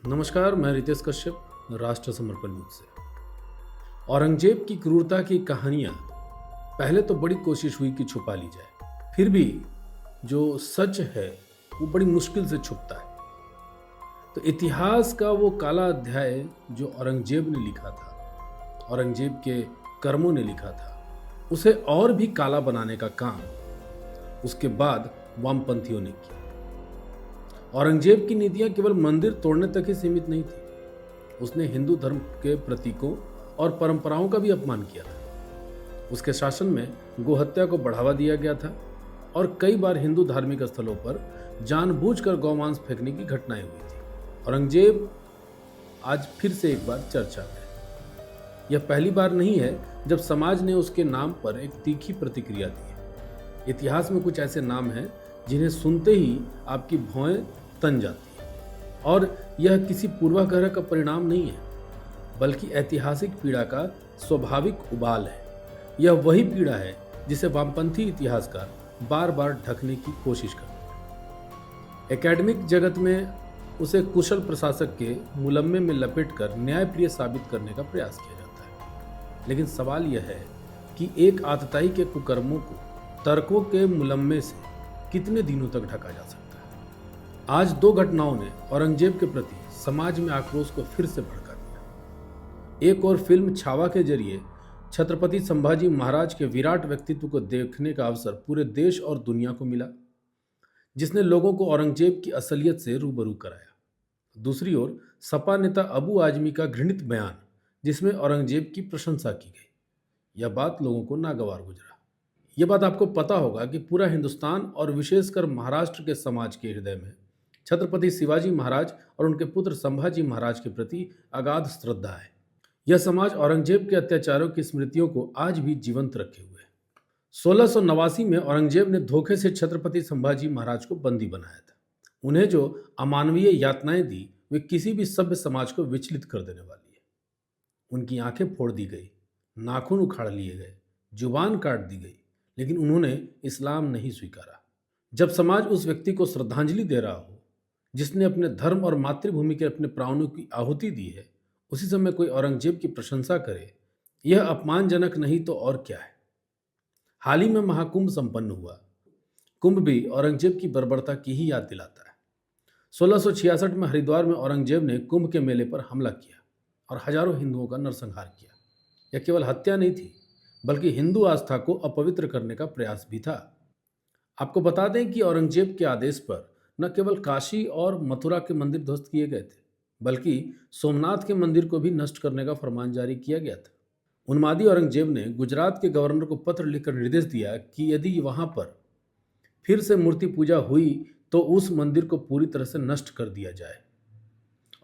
नमस्कार, मैं रितेश कश्यप, राष्ट्र समर्पण न्यूज से। औरंगजेब की क्रूरता की कहानियां पहले तो बड़ी कोशिश हुई कि छुपा ली जाए, फिर भी जो सच है वो बड़ी मुश्किल से छुपता है। तो इतिहास का वो काला अध्याय जो औरंगजेब ने लिखा था, औरंगजेब के कर्मों ने लिखा था, उसे और भी काला बनाने का काम उसके बाद वामपंथियों ने किया। औरंगजेब की नीतियां केवल मंदिर तोड़ने तक ही सीमित नहीं थी। उसने हिंदू धर्म के प्रतीकों और परंपराओं का भी अपमान किया था। उसके शासन में गोहत्या को बढ़ावा दिया गया था और कई बार हिंदू धार्मिक स्थलों पर जानबूझकर गौमांस फेंकने की घटनाएं हुई थी। औरंगजेब आज फिर से एक बार चर्चा में है। यह पहली बार नहीं है जब समाज ने उसके नाम पर एक तीखी प्रतिक्रिया दी है। इतिहास में कुछ ऐसे नाम हैं जिन्हें सुनते ही आपकी भौहें तन जाती है, और यह किसी पूर्वाग्रह का परिणाम नहीं है, बल्कि ऐतिहासिक पीड़ा का स्वाभाविक उबाल है। यह वही पीड़ा है जिसे वामपंथी इतिहासकार बार बार ढकने की कोशिश करते हैं। एकेडमिक जगत में उसे कुशल प्रशासक के मुलम्मे में लपेटकर न्यायप्रिय साबित करने का प्रयास किया जाता है। लेकिन सवाल यह है कि एक आतताई के कुकर्मों को तर्कों के मुलम्मे से कितने दिनों तक ढका जा सकता है। आज दो घटनाओं ने औरंगजेब के प्रति समाज में आक्रोश को फिर से भड़का दिया। एक और फिल्म छावा के जरिए छत्रपति संभाजी महाराज के विराट व्यक्तित्व को देखने का अवसर पूरे देश और दुनिया को मिला, जिसने लोगों को औरंगजेब की असलियत से रूबरू कराया। दूसरी ओर सपा नेता अबू आजमी का घृणित बयान, जिसमें औरंगजेब की प्रशंसा की गई। यह बात लोगों को नागवार गुजरा। यह बात आपको पता होगा कि पूरा हिंदुस्तान और विशेषकर महाराष्ट्र के समाज के हृदय में छत्रपति शिवाजी महाराज और उनके पुत्र संभाजी महाराज के प्रति अगाध श्रद्धा है। यह समाज औरंगजेब के अत्याचारों की स्मृतियों को आज भी जीवंत रखे हुए है। 1689 में औरंगजेब ने धोखे से छत्रपति संभाजी महाराज को बंदी बनाया था। उन्हें जो अमानवीय यातनाएं दी, वे किसी भी सभ्य समाज को विचलित कर देने वाली है। उनकी आंखें फोड़ दी गई, नाखून उखाड़ लिए गए, जुबान काट दी गई, लेकिन उन्होंने इस्लाम नहीं स्वीकारा। जब समाज उस व्यक्ति को श्रद्धांजलि दे रहा हो जिसने अपने धर्म और मातृभूमि के अपने प्राणों की आहुति दी है, उसी समय कोई औरंगजेब की प्रशंसा करे, यह अपमानजनक नहीं तो और क्या है। हाल ही में महाकुंभ संपन्न हुआ। कुंभ भी औरंगजेब की बर्बरता की ही याद दिलाता है। 1666 में हरिद्वार में औरंगजेब ने कुंभ के मेले पर हमला किया और हजारों हिंदुओं का नरसंहार किया। यह केवल हत्या नहीं थी, बल्कि हिंदू आस्था को अपवित्र करने का प्रयास भी था। आपको बता दें कि औरंगजेब के आदेश पर न केवल काशी और मथुरा के मंदिर ध्वस्त किए गए थे, बल्कि सोमनाथ के मंदिर को भी नष्ट करने का फरमान जारी किया गया था। उन्मादी औरंगजेब ने गुजरात के गवर्नर को पत्र लिखकर निर्देश दिया कि यदि वहां पर फिर से मूर्ति पूजा हुई तो उस मंदिर को पूरी तरह से नष्ट कर दिया जाए।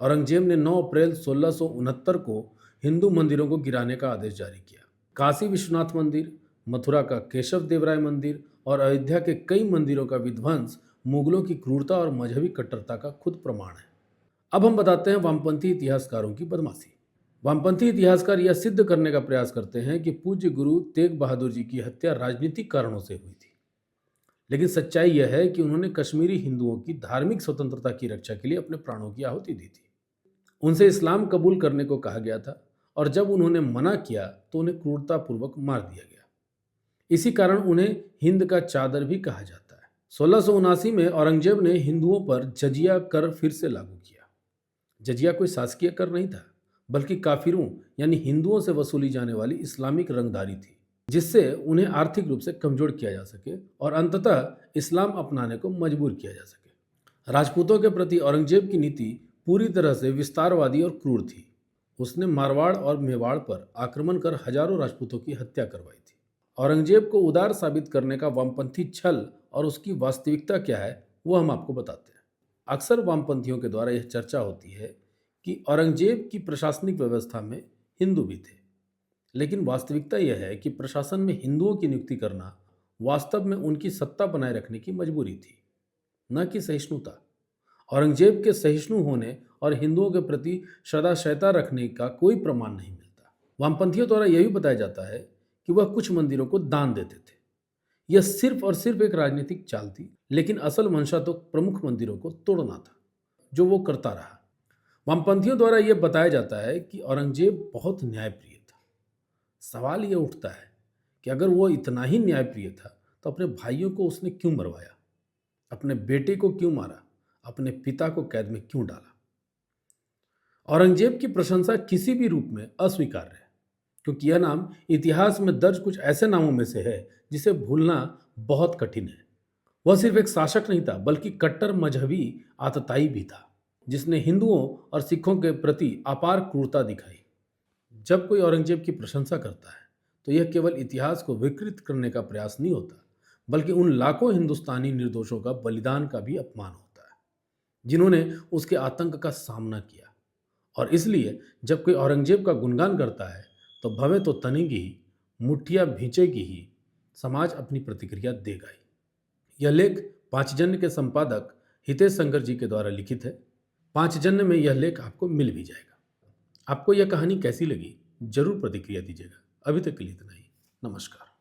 औरंगजेब ने 9 अप्रैल 1669 को हिंदू मंदिरों को गिराने का आदेश जारी किया। काशी विश्वनाथ मंदिर, मथुरा का केशव देवराय मंदिर और अयोध्या के कई मंदिरों का विध्वंस मुगलों की क्रूरता और मजहबी कट्टरता का खुद प्रमाण है। अब हम बताते हैं वामपंथी इतिहासकारों की बदमाशी। वामपंथी इतिहासकार यह सिद्ध करने का प्रयास करते हैं कि पूज्य गुरु तेग बहादुर जी की हत्या राजनीतिक कारणों से हुई थी, लेकिन सच्चाई यह है कि उन्होंने कश्मीरी हिंदुओं की धार्मिक स्वतंत्रता की रक्षा के लिए अपने प्राणों की आहुति दी थी। उनसे इस्लाम कबूल करने को कहा गया था और जब उन्होंने मना किया तो उन्हें क्रूरतापूर्वक मार दिया गया। इसी कारण उन्हें हिंद का चादर भी कहा जाता है। 1679 में औरंगजेब ने हिंदुओं पर जजिया कर फिर से लागू किया। जजिया कोई शासकीय कर नहीं था, बल्कि काफिरों यानी हिंदुओं से वसूली जाने वाली इस्लामिक रंगदारी थी, जिससे उन्हें आर्थिक रूप से कमजोर किया जा सके और अंततः इस्लाम अपनाने को मजबूर किया जा सके। राजपूतों के प्रति औरंगजेब की नीति पूरी तरह से विस्तारवादी और क्रूर थी। उसने मारवाड़ और मेवाड़ पर आक्रमण कर हजारों राजपूतों की हत्या करवाई थी। औरंगजेब को उदार साबित करने का वामपंथी छल और उसकी वास्तविकता क्या है, वो हम आपको बताते हैं। अक्सर वामपंथियों के द्वारा यह चर्चा होती है कि औरंगजेब की प्रशासनिक व्यवस्था में हिंदू भी थे, लेकिन वास्तविकता यह है कि प्रशासन में हिंदुओं की नियुक्ति करना वास्तव में उनकी सत्ता बनाए रखने की मजबूरी थी, न कि सहिष्णुता। औरंगजेब के सहिष्णु होने और हिंदुओं के प्रति सदाशयता रखने का कोई प्रमाण नहीं मिलता। वामपंथियों द्वारा यह भी बताया जाता है कि वह कुछ मंदिरों को दान देते थे। यह सिर्फ और सिर्फ एक राजनीतिक चाल थी, लेकिन असल मंशा तो प्रमुख मंदिरों को तोड़ना था, जो वो करता रहा। वामपंथियों द्वारा यह बताया जाता है कि औरंगजेब बहुत न्यायप्रिय था। सवाल यह उठता है कि अगर वो इतना ही न्यायप्रिय था तो अपने भाइयों को उसने क्यों मरवाया, अपने बेटे को क्यों मारा, अपने पिता को कैद में क्यों डाला। औरंगजेब की प्रशंसा किसी भी रूप में अस्वीकार्य है, क्योंकि यह नाम इतिहास में दर्ज कुछ ऐसे नामों में से है जिसे भूलना बहुत कठिन है। वह सिर्फ एक शासक नहीं था, बल्कि कट्टर मजहबी आतताई भी था, जिसने हिंदुओं और सिखों के प्रति अपार क्रूरता दिखाई। जब कोई औरंगजेब की प्रशंसा करता है तो यह केवल इतिहास को विकृत करने का प्रयास नहीं होता, बल्कि उन लाखों हिंदुस्तानी निर्दोषों का बलिदान का भी अपमान होता है, जिन्होंने उसके आतंक का सामना किया। और इसलिए जब कोई औरंगजेब का गुणगान करता है तो भवें तो तनेगी ही, मुठ्ठियां भींचेगी ही, समाज अपनी प्रतिक्रिया देगा ही। यह लेख पांचजन्य के संपादक हितेश शंकर जी के द्वारा लिखित है। पांचजन्य में यह लेख आपको मिल भी जाएगा। आपको यह कहानी कैसी लगी जरूर प्रतिक्रिया दीजिएगा। अभी तक के लिए इतना ही। नमस्कार।